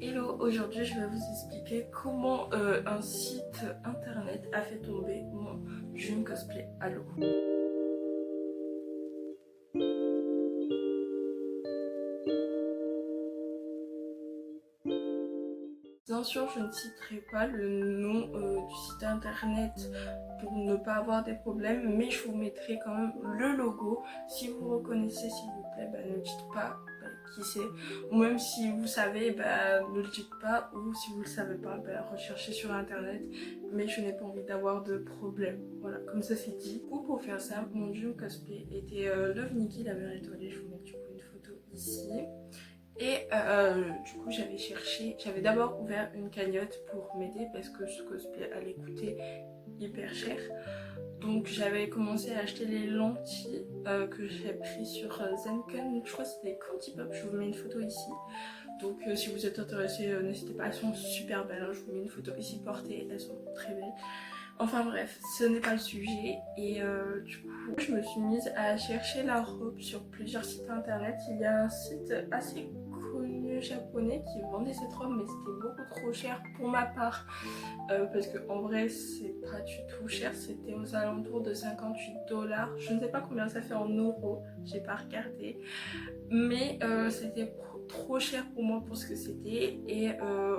Hello, aujourd'hui je vais vous expliquer comment un site internet a fait tomber mon dream cosplay à l'eau. Bien sûr, je ne citerai pas le nom du site internet pour ne pas avoir des problèmes, mais je vous mettrai quand même le logo. Si vous reconnaissez, s'il vous plaît, ne dites pas qui c'est. Ou même si vous savez, ne le dites pas. Ou si vous ne le savez pas, recherchez sur internet. Mais je n'ai pas envie d'avoir de problème. Voilà, comme ça c'est dit. Ou pour faire simple, mon dream cosplay était Love Nikki, la mère étoilée. Je vous mets du coup une photo ici. Et du coup j'avais d'abord ouvert une cagnotte pour m'aider parce que ce cosplay allait coûter hyper cher. Donc j'avais commencé à acheter les lentilles que j'ai pris sur Zenken, je crois que c'était Cantipop, je vous mets une photo ici. Donc si vous êtes intéressé, n'hésitez pas, elles sont super belles, hein. Je vous mets une photo ici portée, elles sont très belles. Enfin bref, ce n'est pas le sujet et du coup je me suis mise à chercher la robe sur plusieurs sites internet. Il y a un site assez connu japonais qui vendait cette robe mais c'était beaucoup trop cher pour ma part parce que en vrai c'est pas du tout cher, c'était aux alentours de 58 $. Je ne sais pas combien ça fait en euros, j'ai pas regardé, mais c'était trop cher pour moi pour ce que c'était et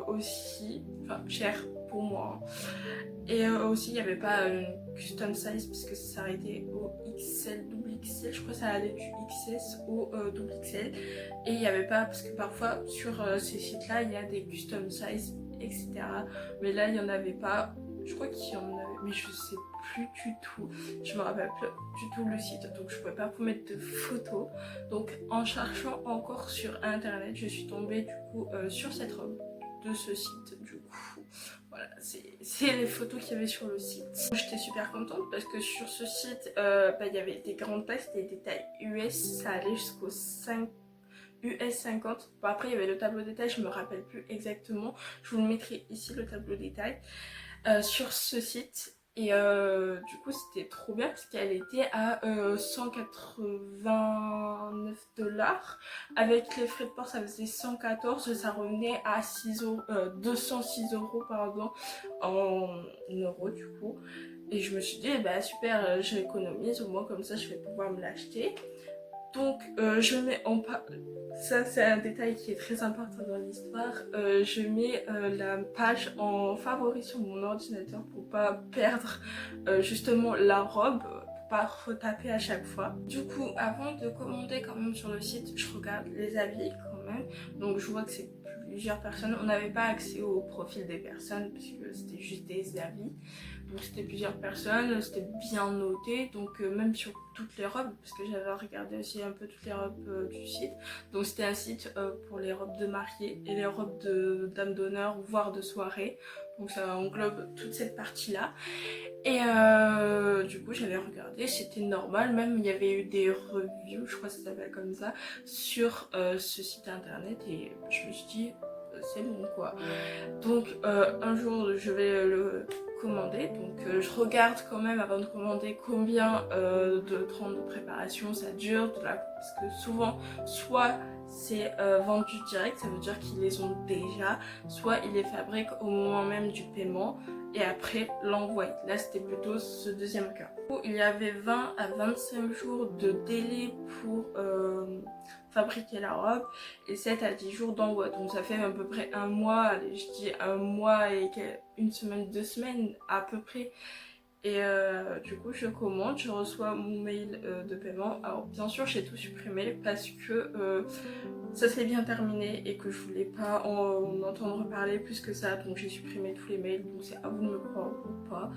aussi, enfin cher pour moi. Et aussi il n'y avait pas une custom size puisque ça s'arrêtait au XL, double XL, je crois que ça allait du XS au double XL. Et il n'y avait pas, parce que parfois sur ces sites là il y a des custom size etc. Mais là il n'y en avait pas, je crois qu'il y en avait mais je sais plus du tout, je me rappelle plus du tout le site donc je pouvais pas vous mettre de photos. Donc en cherchant encore sur internet je suis tombée du coup sur cette robe de ce site du coup. Voilà, c'est les photos qu'il y avait sur le site. J'étais super contente parce que sur ce site, il y avait des grandes tailles, c'était des tailles US, ça allait jusqu'au 5 US 50. Bon, après, il y avait le tableau des tailles, je me rappelle plus exactement. Je vous le mettrai ici, le tableau des tailles, sur ce site. Et du coup c'était trop bien parce qu'elle était à 189 $. Avec les frais de port ça faisait 114, ça revenait à 206 € pardon, en euros du coup. Et je me suis dit super, j'économise, au moins comme ça je vais pouvoir me l'acheter. Donc je mets en ça c'est un détail qui est très important dans l'histoire, je mets la page en favori sur mon ordinateur pour pas perdre justement la robe, pour pas retaper à chaque fois. Du coup avant de commander quand même sur le site, je regarde les avis quand même, donc je vois que c'est plusieurs personnes, on n'avait pas accès au profil des personnes parce que c'était juste des avis. Donc c'était plusieurs personnes, c'était bien noté, donc même sur toutes les robes, parce que j'avais regardé aussi un peu toutes les robes du site. Donc c'était un site pour les robes de mariée et les robes de dame d'honneur, voire de soirée. Donc ça englobe toute cette partie-là. Et du coup j'avais regardé, c'était normal, même il y avait eu des reviews, je crois que ça s'appelle comme ça, sur ce site internet et je me suis dit c'est bon quoi. Donc un jour je vais le commander, donc je regarde quand même avant de commander combien de temps de préparation ça dure, parce que souvent soit c'est vendu direct, ça veut dire qu'ils les ont déjà, soit ils les fabriquent au moment même du paiement et après l'envoient. Là c'était plutôt ce deuxième cas. Il y avait 20 à 25 jours de délai pour fabriquer la robe et 7 à 10 jours d'envoi, donc ça fait à peu près un mois, allez, je dis un mois et une semaine, 2 semaines à peu près. Et du coup je commande, je reçois mon mail de paiement. Alors bien sûr j'ai tout supprimé parce que ça s'est bien terminé et que je voulais pas en entendre parler plus que ça, donc j'ai supprimé tous les mails, donc c'est à vous de me croire ou pas.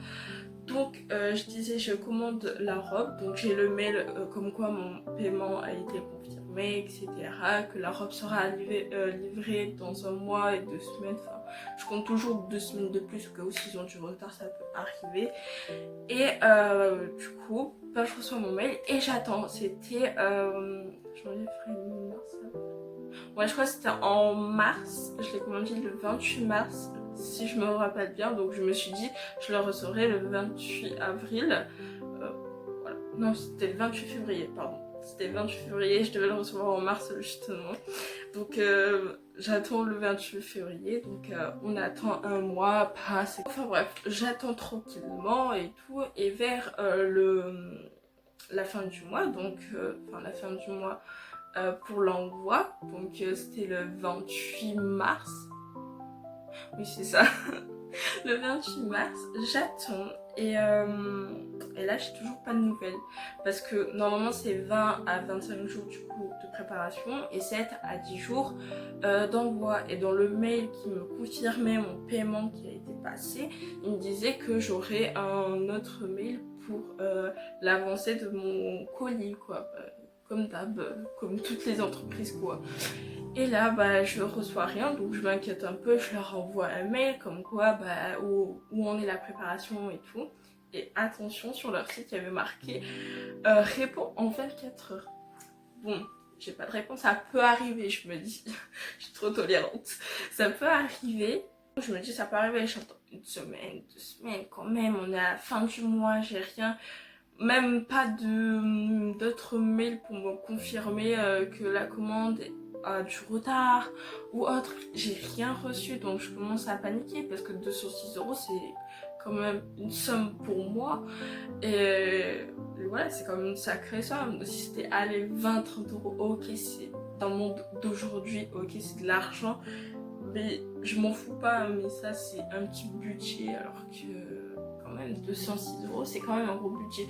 Donc je disais je commande la robe, donc j'ai le mail comme quoi mon paiement a été confirmé etc, que la robe sera livrée dans un mois et 2 semaines, enfin je compte toujours 2 semaines de plus au cas où s'ils ont du retard ça peut arriver. Et du coup je reçois mon mail et j'attends, c'était janvier, février, mars, ouais je crois que c'était en mars, je l'ai commandé le 28 mars si je me rappelle bien, donc je me suis dit je le recevrai le 28 avril, voilà. Non c'était le 28 février pardon, c'était le 28 février, je devais le recevoir en mars justement. Donc j'attends le 28 février, donc on attend un mois, passe. Enfin bref, j'attends tranquillement et tout, et vers la fin du mois, donc enfin la fin du mois pour l'envoi, donc c'était le 28 mars. Oui, c'est ça. Le 28 mars, j'attends et là j'ai toujours pas de nouvelles parce que normalement c'est 20 à 25 jours du coup de préparation et 7 à 10 jours d'envoi, et dans le mail qui me confirmait mon paiement qui a été passé, il me disait que j'aurais un autre mail pour l'avancée de mon colis quoi, comme d'hab, comme toutes les entreprises quoi. Et là, bah, je reçois rien, donc je m'inquiète un peu, je leur envoie un mail comme quoi, bah, où en est la préparation et tout. Et attention, sur leur site, il y avait marqué réponds en 24 heures. Bon, j'ai pas de réponse, ça peut arriver, je me dis. Je suis trop tolérante. Ça peut arriver. Je me dis, ça peut arriver, j'attends une semaine, 2 semaines quand même, on est à la fin du mois, j'ai rien. Même pas d'autres mails pour me confirmer que la commande a du retard ou autre. J'ai rien reçu, donc je commence à paniquer parce que 206 € c'est quand même une somme pour moi. Et voilà, c'est quand même une sacrée somme. Si c'était aller 20-30 €, ok, c'est dans le monde d'aujourd'hui, ok, c'est de l'argent. Mais je m'en fous pas, mais ça c'est un petit budget alors que quand même 206 € c'est quand même un gros budget.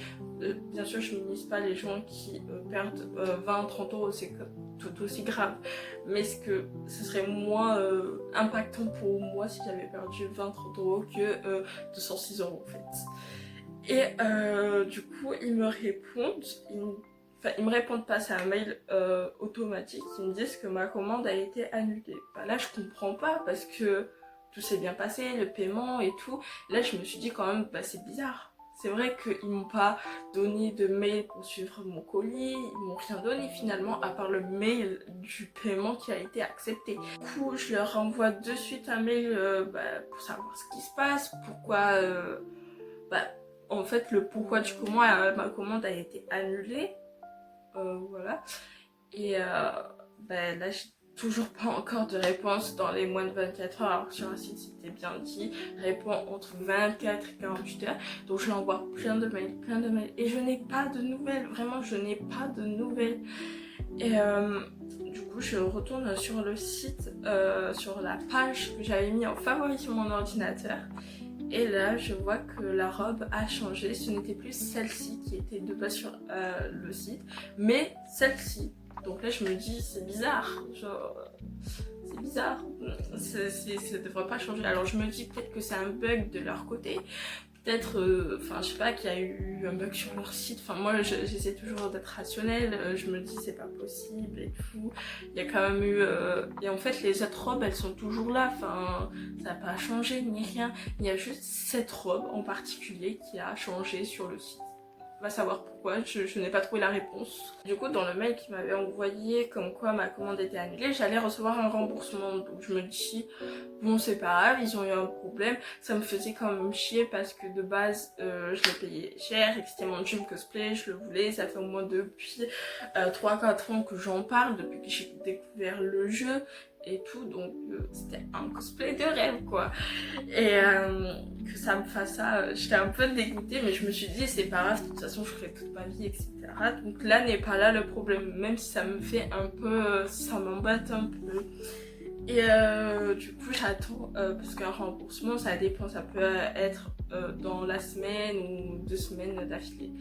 Bien sûr je ne minimise pas les gens qui perdent 20-30 €, c'est tout aussi grave. Mais ce serait moins impactant pour moi si j'avais perdu 20-30 € que 206 € en fait. Et du coup ils me répondent, enfin, ils me répondent pas, c'est un mail automatique, ils me disent que ma commande a été annulée. Bah là, je comprends pas parce que tout s'est bien passé, le paiement et tout. Là, je me suis dit quand même, bah c'est bizarre. C'est vrai qu'ils m'ont pas donné de mail pour suivre mon colis, ils m'ont rien donné finalement, à part le mail du paiement qui a été accepté. Du coup, je leur envoie de suite un mail pour savoir ce qui se passe, pourquoi... en fait, le pourquoi du comment ma commande a été annulée. Voilà. Et là, j'ai toujours pas encore de réponse dans les moins de 24 heures. Alors sur un site, c'était bien dit, répond entre 24 et 48 heures. Donc je l'envoie plein de mails. Et je n'ai pas de nouvelles. Vraiment, je n'ai pas de nouvelles. Et du coup, je retourne sur le site, sur la page que j'avais mis en favori sur mon ordinateur. Et là, je vois que la robe a changé. Ce n'était plus celle-ci qui était de base sur le site, mais celle-ci. Donc là, je me dis, c'est bizarre. Genre, c'est bizarre. Ça ne devrait pas changer. Alors, je me dis peut-être que c'est un bug de leur côté. Peut-être, je sais pas, qu'il y a eu un bug sur leur site. Enfin, moi, j'essaie toujours d'être rationnelle. Je me dis, c'est pas possible et tout. Il y a quand même eu... Et en fait, les autres robes, elles sont toujours là. Enfin, ça n'a pas changé ni rien. Il y a juste cette robe en particulier qui a changé sur le site. Va savoir pourquoi, je n'ai pas trouvé la réponse. Du coup, dans le mail qu'il m'avait envoyé, comme quoi ma commande était annulée, j'allais recevoir un remboursement. Donc je me dis, bon c'est pas grave, ils ont eu un problème. Ça me faisait quand même chier parce que de base, je l'ai payé cher et que c'était mon dream cosplay, je le voulais. Ça fait au moins depuis 3-4 ans que j'en parle, depuis que j'ai découvert le jeu et tout, donc c'était un cosplay de rêve quoi. Et que ça me fasse ça, j'étais un peu dégoûtée, mais je me suis dit c'est pas grave, de toute façon je ferai toute ma vie, etc. Donc là n'est pas là le problème, même si ça me fait un peu, ça m'embête un peu. Et du coup j'attends, parce qu'un remboursement ça dépend, ça peut être dans la semaine ou 2 semaines d'affilée.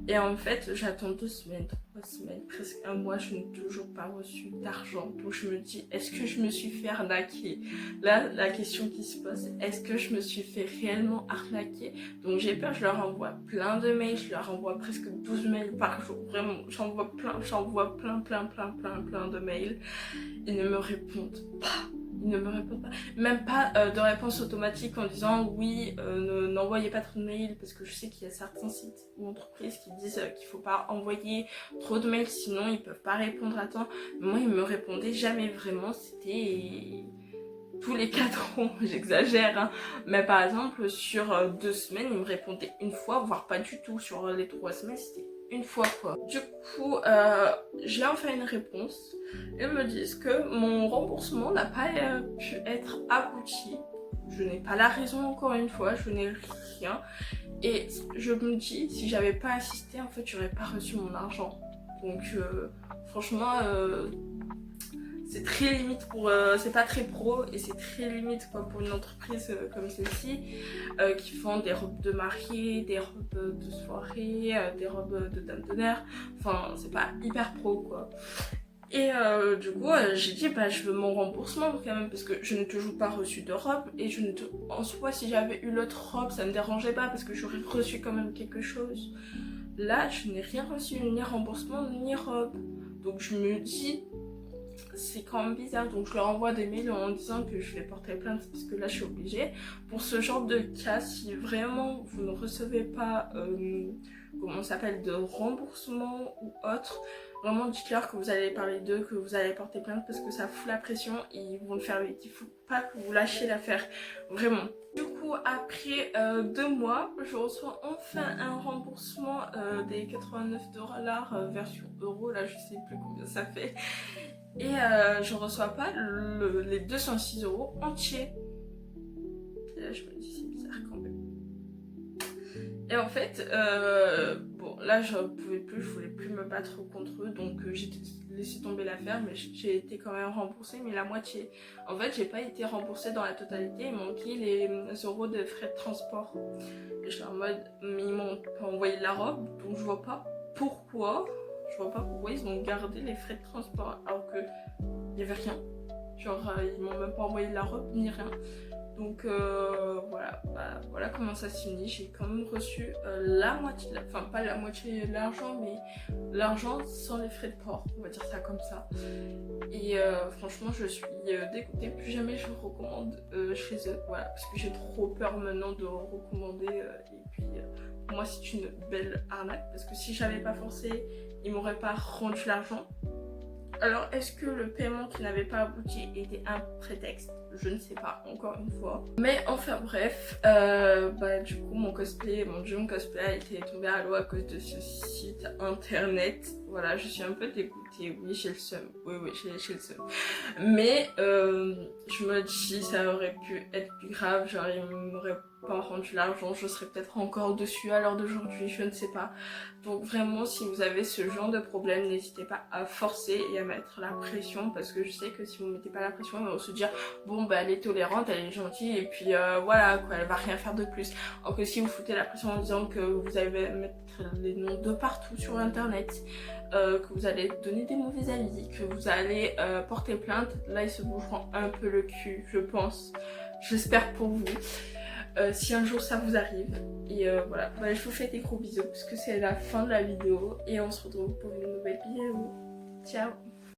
Et en fait j'attends 2 semaines, 3 semaines, presque un mois, je n'ai toujours pas reçu d'argent. Donc je me dis, est-ce que je me suis fait arnaquer? Là la question qui se pose, est-ce que je me suis fait réellement arnaquer? Donc j'ai peur, je leur envoie plein de mails, je leur envoie presque 12 mails par jour, vraiment j'envoie plein de mails. Ils ne me répondent pas. Ils ne me répondent pas. Même pas de réponse automatique en disant oui, n'envoyez pas trop de mails, parce que je sais qu'il y a certains sites ou entreprises qui disent qu'il faut pas envoyer trop de mails, sinon ils peuvent pas répondre à temps. Mais moi, ils me répondaient jamais vraiment. C'était tous les 4 ans, j'exagère, hein. Mais par exemple, sur 2 semaines, ils me répondaient une fois, voire pas du tout. Sur les 3 semaines, c'était une fois quoi. Du coup, j'ai enfin une réponse. Ils me disent que mon remboursement n'a pas pu être abouti. Je n'ai pas la raison encore une fois, je n'ai rien. Et je me dis, si j'avais pas assisté, en fait, j'aurais pas reçu mon argent. Donc, franchement, c'est très limite pour... c'est pas très pro et c'est très limite quoi, pour une entreprise comme celle-ci qui font des robes de mariée, des robes de soirée, des robes de dame d'honneur. Enfin, c'est pas hyper pro quoi. Et du coup, j'ai dit, bah, je veux mon remboursement quand même, parce que je n'ai toujours pas reçu de robe. Et en soi, si j'avais eu l'autre robe, ça me dérangeait pas, parce que j'aurais reçu quand même quelque chose. Là, je n'ai rien reçu, ni remboursement, ni robe. Donc je me dis, c'est quand même bizarre. Donc je leur envoie des mails en disant que je vais porter plainte, parce que là, je suis obligée. Pour ce genre de cas, si vraiment vous ne recevez pas, comment ça s'appelle, de remboursement ou autre, vraiment dites-leur que vous allez parler d'eux, que vous allez porter plainte parce que ça fout la pression et ils vont le faire vite. Il faut pas que vous lâchiez l'affaire, vraiment. Du coup, après 2 mois, je reçois enfin un remboursement des 89 $ version euro, là je sais plus combien ça fait. Et je reçois pas les 206 € entiers. Et là je me dis c'est bizarre quand même. Et en fait, bon là je pouvais plus, je voulais plus me battre contre eux, donc j'ai laissé tomber l'affaire, mais j'ai été quand même remboursée, mais la moitié. En fait, j'ai pas été remboursée dans la totalité, il manquait les euros de frais de transport. Et je suis en mode, mais ils m'ont pas envoyé la robe, donc je vois pas pourquoi ils ont gardé les frais de transport, alors que il y avait rien. Genre, ils m'ont même pas envoyé la robe ni rien. Donc voilà, bah, voilà comment ça se finit. J'ai quand même reçu la moitié, enfin pas la moitié de l'argent, mais l'argent sans les frais de port, on va dire ça comme ça. Et franchement, je suis dégoûtée. Plus jamais je recommande chez eux, voilà, parce que j'ai trop peur maintenant de recommander. Et puis pour moi, c'est une belle arnaque, parce que si j'avais pas forcé, ils m'auraient pas rendu l'argent. Alors, est-ce que le paiement qui n'avait pas abouti était un prétexte? Je ne sais pas, encore une fois. Mais enfin bref, bah du coup mon dream cosplay a été tombé à l'eau à cause de ce site internet. Voilà, je suis un peu dégoûtée. Oui, j'ai le seum. Oui, j'ai le seum. Mais je me dis, ça aurait pu être plus grave. Genre, ils m'auraient pas rendu l'argent, je serais peut-être encore dessus à l'heure d'aujourd'hui, je ne sais pas. Donc vraiment, si vous avez ce genre de problème, n'hésitez pas à forcer et à mettre la pression, parce que je sais que si vous ne mettez pas la pression, ils vont se dire bon bah elle est tolérante, elle est gentille, et puis voilà quoi, elle va rien faire de plus. Alors que si vous foutez la pression en disant que vous allez mettre les noms de partout sur internet, que vous allez donner des mauvais avis, que vous allez porter plainte, là ils se bougeront un peu le cul, je pense. J'espère pour vous. Si un jour ça vous arrive. Et voilà, bah, je vous fais des gros bisous parce que c'est la fin de la vidéo et on se retrouve pour une nouvelle vidéo. Ciao!